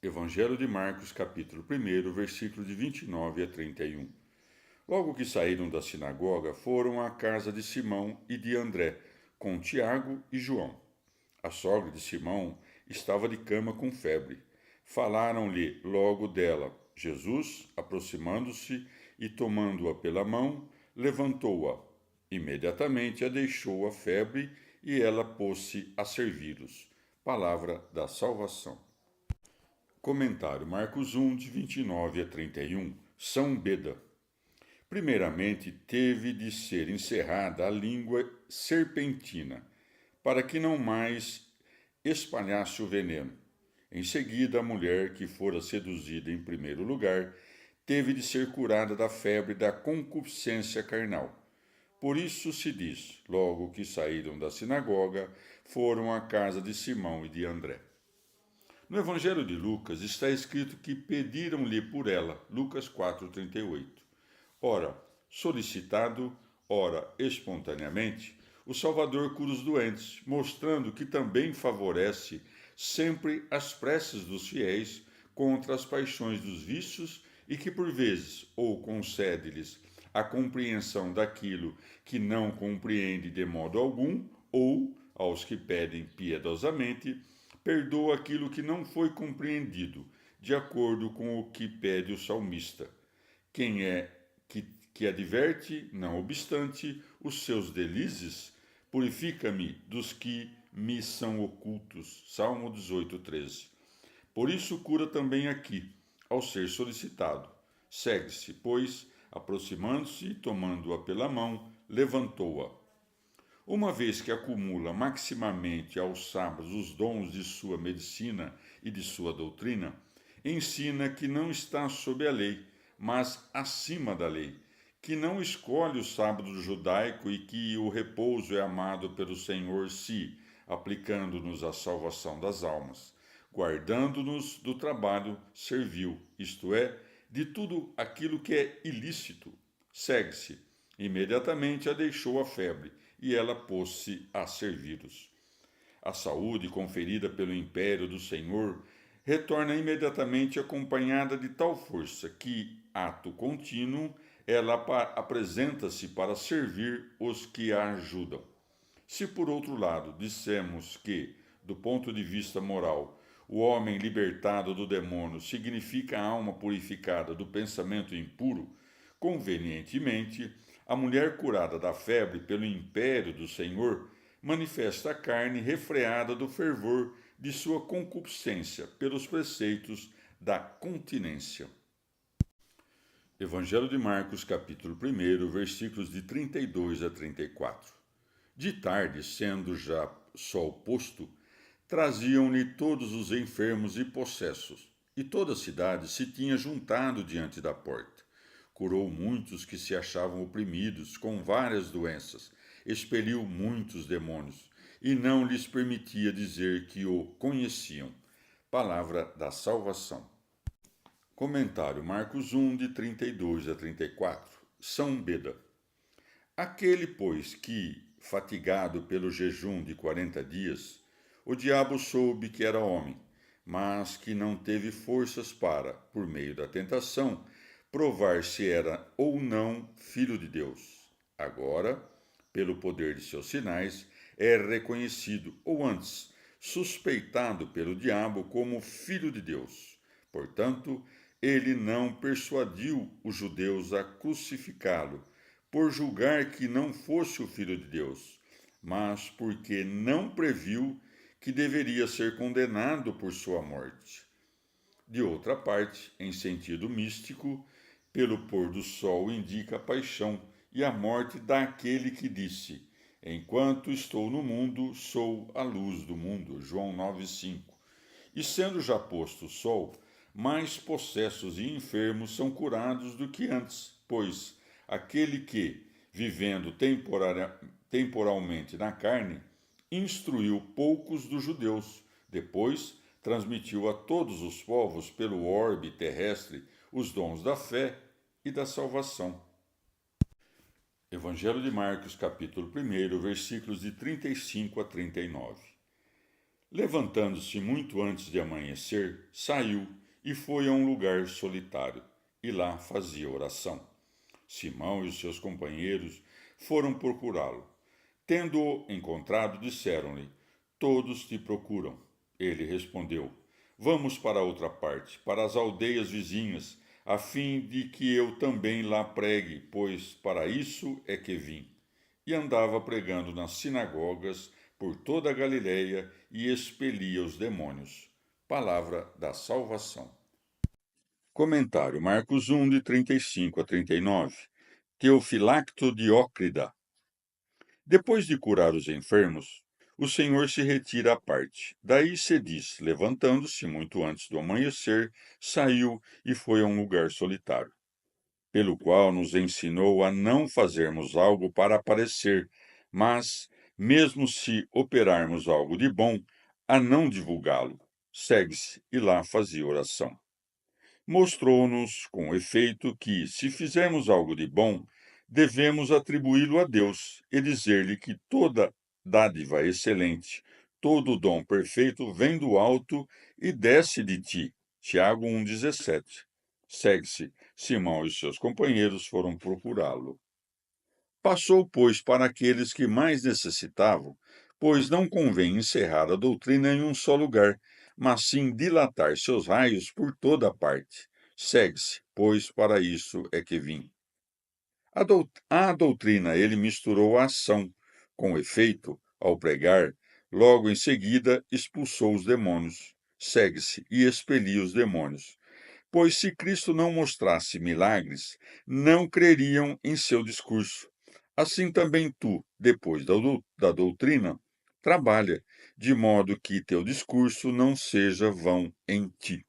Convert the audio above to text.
Evangelho de Marcos, capítulo 1, versículos de 29 a 31. Logo que saíram da sinagoga, foram à casa de Simão e de André, com Tiago e João. A sogra de Simão estava de cama com febre. Falaram-lhe logo dela. Jesus, aproximando-se e tomando-a pela mão, levantou-a. Imediatamente a deixou a febre e ela pôs-se a servi-los. Palavra da salvação. Comentário Marcos 1, de 29 a 31. São Beda. Primeiramente, teve de ser encerrada a língua serpentina, para que não mais espalhasse o veneno. Em seguida, a mulher que fora seduzida em primeiro lugar, teve de ser curada da febre da concupiscência carnal. Por isso se diz, logo que saíram da sinagoga, foram à casa de Simão e de André. No Evangelho de Lucas está escrito que pediram-lhe por ela, Lucas 4,38. Ora, solicitado, ora, espontaneamente, o Salvador cura os doentes, mostrando que também favorece sempre as preces dos fiéis contra as paixões dos vícios e que, por vezes, ou concede-lhes a compreensão daquilo que não compreende de modo algum, ou, aos que pedem piedosamente, perdoa aquilo que não foi compreendido, de acordo com o que pede o salmista. Quem é que adverte, não obstante, os seus delizes, purifica-me dos que me são ocultos. Salmo 18, 13. Por isso cura também aqui, ao ser solicitado. Segue-se, pois, aproximando-se e tomando-a pela mão, levantou-a. Uma vez que acumula maximamente aos sábados os dons de sua medicina e de sua doutrina, ensina que não está sob a lei, mas acima da lei, que não escolhe o sábado judaico e que o repouso é amado pelo Senhor si, aplicando-nos a salvação das almas, guardando-nos do trabalho servil, isto é, de tudo aquilo que é ilícito. Segue-se. Imediatamente a deixou a febre, e ela pôs-se a servi-los. A saúde conferida pelo império do Senhor retorna imediatamente acompanhada de tal força que, ato contínuo, ela apresenta-se para servir os que a ajudam. Se, por outro lado, dissemos que, do ponto de vista moral, o homem libertado do demônio significa a alma purificada do pensamento impuro, convenientemente, a mulher curada da febre pelo império do Senhor manifesta a carne refreada do fervor de sua concupiscência pelos preceitos da continência. Evangelho de Marcos, capítulo 1, versículos de 32 a 34. De tarde, sendo já sol posto, traziam-lhe todos os enfermos e possessos, e toda a cidade se tinha juntado diante da porta. Curou muitos que se achavam oprimidos com várias doenças, expeliu muitos demônios, e não lhes permitia dizer que o conheciam. Palavra da salvação. Comentário Marcos 1, de 32 a 34. São Beda. Aquele, pois, que, fatigado pelo jejum de 40 dias, o diabo soube que era homem, mas que não teve forças para, por meio da tentação, provar se era ou não filho de Deus. Agora, pelo poder de seus sinais, é reconhecido, ou antes, suspeitado pelo diabo como filho de Deus. Portanto, ele não persuadiu os judeus a crucificá-lo, por julgar que não fosse o filho de Deus, mas porque não previu que deveria ser condenado por sua morte. De outra parte, em sentido místico, pelo pôr do sol indica a paixão e a morte daquele que disse: Enquanto estou no mundo, sou a luz do mundo. João 9,5. E sendo já posto o sol, mais possessos e enfermos são curados do que antes, pois aquele que, vivendo temporalmente na carne, instruiu poucos dos judeus, depois transmitiu a todos os povos pelo orbe terrestre os dons da fé e da salvação. Evangelho de Marcos, capítulo 1, versículos de 35 a 39. Levantando-se muito antes de amanhecer, saiu e foi a um lugar solitário, e lá fazia oração. Simão e os seus companheiros foram procurá-lo. Tendo-o encontrado, disseram-lhe: Todos te procuram. Ele respondeu: Vamos para outra parte, para as aldeias vizinhas, a fim de que eu também lá pregue, pois para isso é que vim. E andava pregando nas sinagogas por toda a Galiléia e expelia os demônios. Palavra da salvação. Comentário: Marcos 1, de 35 a 39. Teofilacto Diócrida. Depois de curar os enfermos, o Senhor se retira à parte. Daí se diz: levantando-se muito antes do amanhecer, saiu e foi a um lugar solitário, pelo qual nos ensinou a não fazermos algo para aparecer, mas, mesmo se operarmos algo de bom, a não divulgá-lo. Segue-se, e lá fazia oração. Mostrou-nos, com efeito, que, se fizermos algo de bom, devemos atribuí-lo a Deus e dizer-lhe que toda dádiva excelente, todo dom perfeito vem do alto e desce de ti. Tiago 1,17. Segue-se. Simão e seus companheiros foram procurá-lo. Passou, pois, para aqueles que mais necessitavam, pois não convém encerrar a doutrina em um só lugar, mas sim dilatar seus raios por toda a parte. Segue-se, pois para isso é que vim. À doutrina ele misturou a ação. Com efeito, ao pregar, logo em seguida expulsou os demônios. Segue-se e expelia os demônios. Pois se Cristo não mostrasse milagres, não creriam em seu discurso. Assim também tu, depois da doutrina, trabalha, de modo que teu discurso não seja vão em ti.